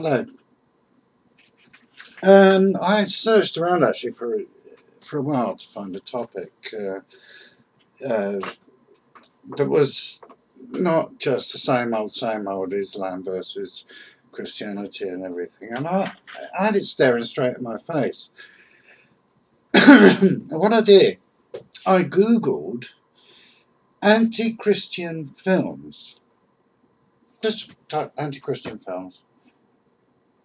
Hello. I searched around actually for a while to find a topic uh, that was not just the same old Islam versus Christianity and everything. And I had it staring straight at my face. And what I did, I Googled anti-Christian films. Just type anti-Christian films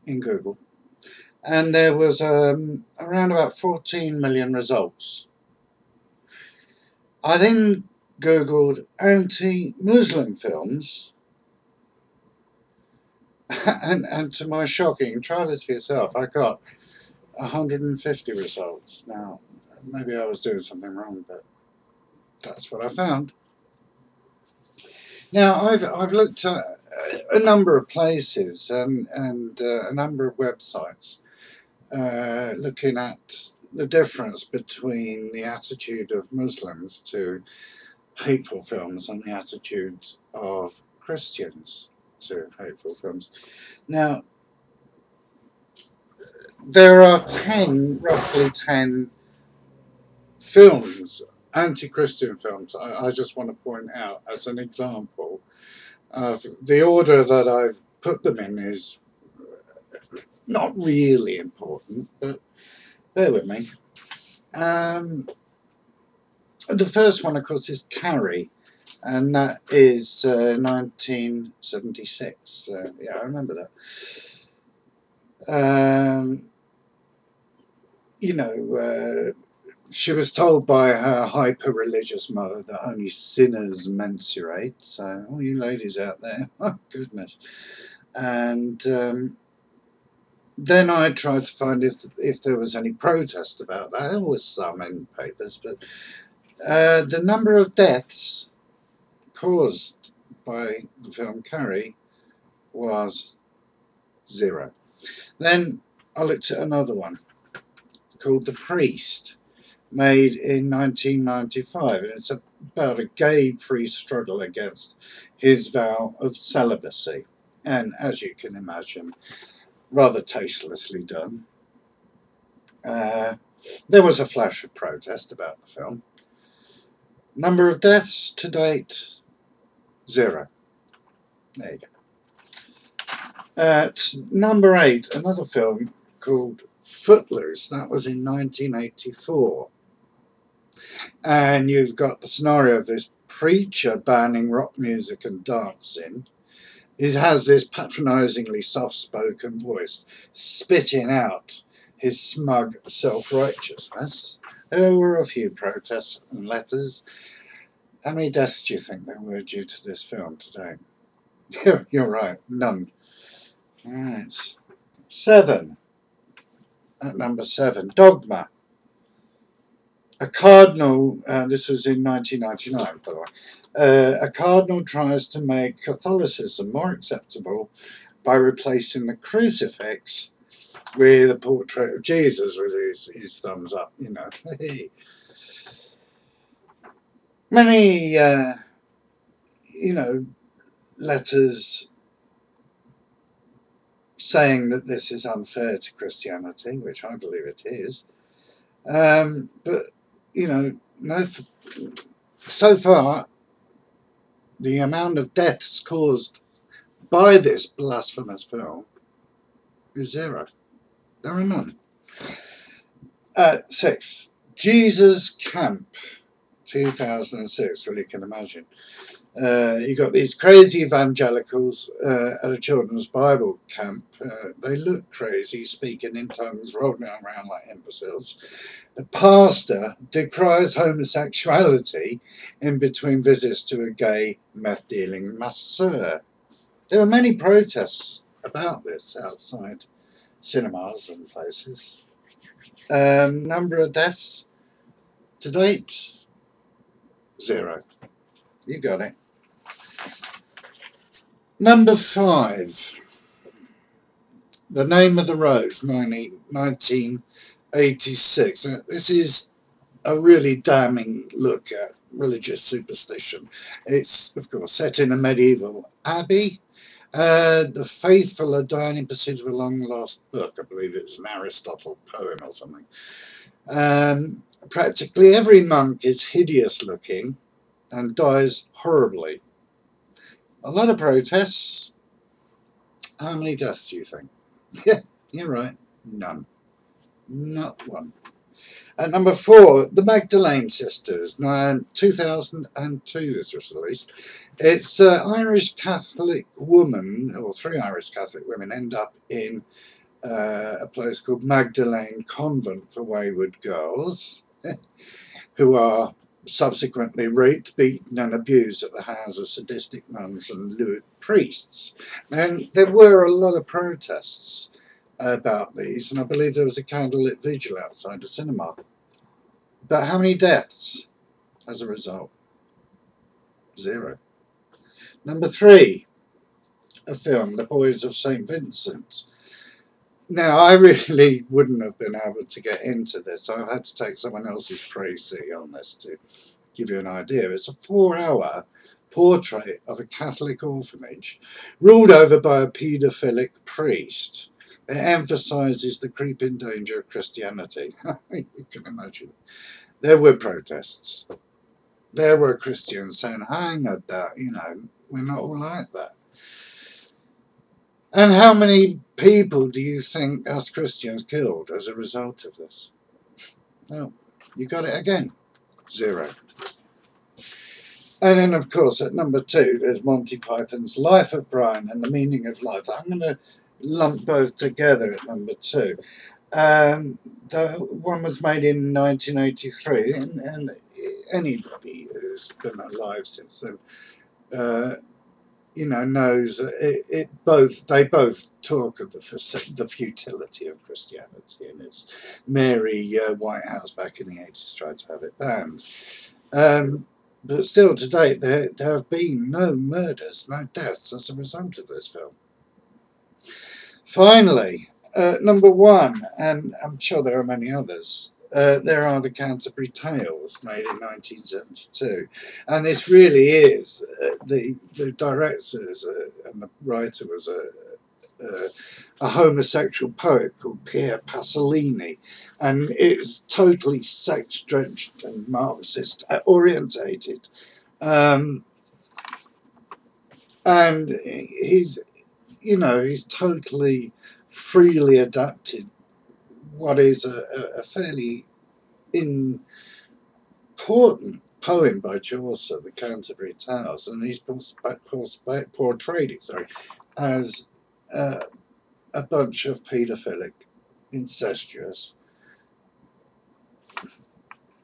in Google. And there was around about 14 million results. I then Googled anti-Muslim films, and to my shocking, try this for yourself, I got 150 results. Now, maybe I was doing something wrong, but that's what I found. Now, I've looked at a number of places and a number of websites looking at the difference between the attitude of Muslims to hateful films and the attitude of Christians to hateful films. Now, there are roughly 10 films, anti-Christian films, I just want to point out as an example of the order that I've put them in is not really important, but bear with me. The first one, of course, is Carrie, and that is 1976. Yeah, I remember that. She was told by her hyper-religious mother that only sinners menstruate. So, all you ladies out there, oh goodness. And then I tried to find if there was any protest about that. There was some in papers, but the number of deaths caused by the film Carrie was 0. Then I looked at another one called The Priest, made in 1995, and it's about a gay priest struggle against his vow of celibacy, and as you can imagine, rather tastelessly done. There was a flash of protest about the film. Number of deaths to date, 0. There you go. At number 8, another film called Footloose. That was in 1984. And you've got the scenario of this preacher banning rock music and dancing. He has this patronisingly soft-spoken voice, spitting out his smug self-righteousness. There were a few protests and letters. How many deaths do you think there were due to this film today? You're right, none. Right. 7. At number 7, Dogma. A cardinal, this was in 1999, by the way, a cardinal tries to make Catholicism more acceptable by replacing the crucifix with a portrait of Jesus with his thumbs up, you know. Many, letters saying that this is unfair to Christianity, which I believe it is. But, so far, the amount of deaths caused by this blasphemous film is 0. There are none. 6. Jesus Camp, 2006. Well, you can imagine. You got these crazy evangelicals at a children's Bible camp. They look crazy, speaking in tongues, rolling around like imbeciles. The pastor decries homosexuality in between visits to a gay meth-dealing masseur. There were many protests about this outside cinemas and places. Number of deaths to date, 0. You got it. Number 5, The Name of the Rose, 1986. This is a really damning look at religious superstition. It's, of course, set in a medieval abbey, The faithful are dying in pursuit of a long-lost book. I believe it was an Aristotle poem or something. Practically every monk is hideous-looking and dies horribly. A lot of protests. How many deaths do you think? Yeah, you're right. None. Not one. At number 4, the Magdalene Sisters. Now, 2002 this was released. It's an Irish Catholic woman, or 3 Irish Catholic women, end up in a place called Magdalene Convent for Wayward Girls, who are subsequently raped, beaten and abused at the hands of sadistic nuns and lewd priests. And there were a lot of protests about these, and I believe there was a candlelit vigil outside the cinema. But how many deaths as a result? 0. Number 3, a film, The Boys of St. Vincent. Now, I really wouldn't have been able to get into this. I've had to take someone else's précis on this to give you an idea. It's a 4-hour portrait of a Catholic orphanage ruled over by a paedophilic priest. It emphasises the creeping danger of Christianity. You can imagine. There were protests. There were Christians saying, hang at that, we're not all like that. And how many people do you think us Christians killed as a result of this? Well, you got it again. 0. And then, of course, at number 2, there's Monty Python's Life of Brian and the Meaning of Life. I'm going to lump both together at number 2. The one was made in 1983, and anybody who's been alive since then, knows that they both talk of the futility of Christianity, and it's Mary Whitehouse back in the 80s tried to have it banned. But still, to date, there have been no murders, no deaths as a result of this film. Finally, number 1, and I'm sure there are many others, there are the Canterbury Tales, made in 1972. And this really is, the director and the writer was a homosexual poet called Pier Pasolini. And it's totally sex-drenched and Marxist-orientated. And he's totally freely adapted what is a fairly important poem by Chaucer, the Canterbury Tales, and he's portrayed it as a bunch of paedophilic, incestuous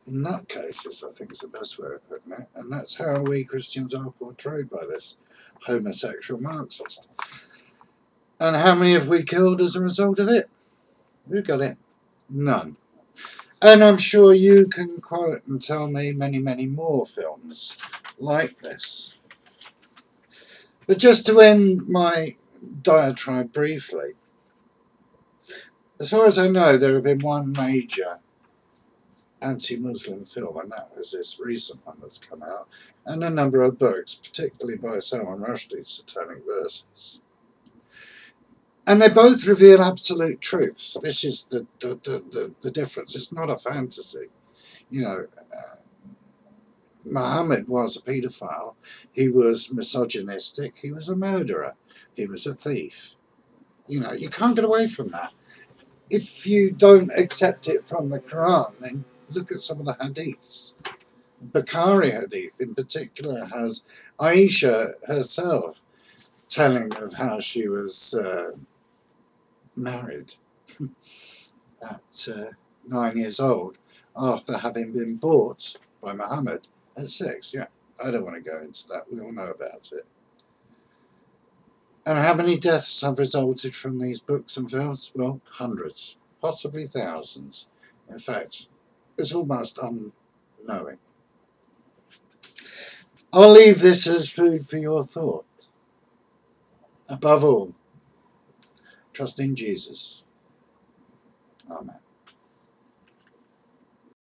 nutcases, I think is the best way of putting it, and that's how we Christians are portrayed by this homosexual Marxist. And how many have we killed as a result of it? Who got it? None. And I'm sure you can quote and tell me many, many more films like this. But just to end my diatribe briefly, as far as I know, there have been one major anti-Muslim film, and that was this recent one that's come out, and a number of books, particularly by Salman Rushdie's Satanic Verses. And they both reveal absolute truths. This is the difference. It's not a fantasy. Muhammad was a paedophile. He was misogynistic. He was a murderer. He was a thief. You can't get away from that. If you don't accept it from the Quran, then look at some of the hadiths. Bukhari hadith in particular has Aisha herself telling of how she was married at 9 years old after having been bought by Muhammad at 6. Yeah, I don't want to go into that. We all know about it. And how many deaths have resulted from these books and films? Well, hundreds, possibly thousands. In fact, it's almost unknowing. I'll leave this as food for your thought. Above all, trust in Jesus. Amen.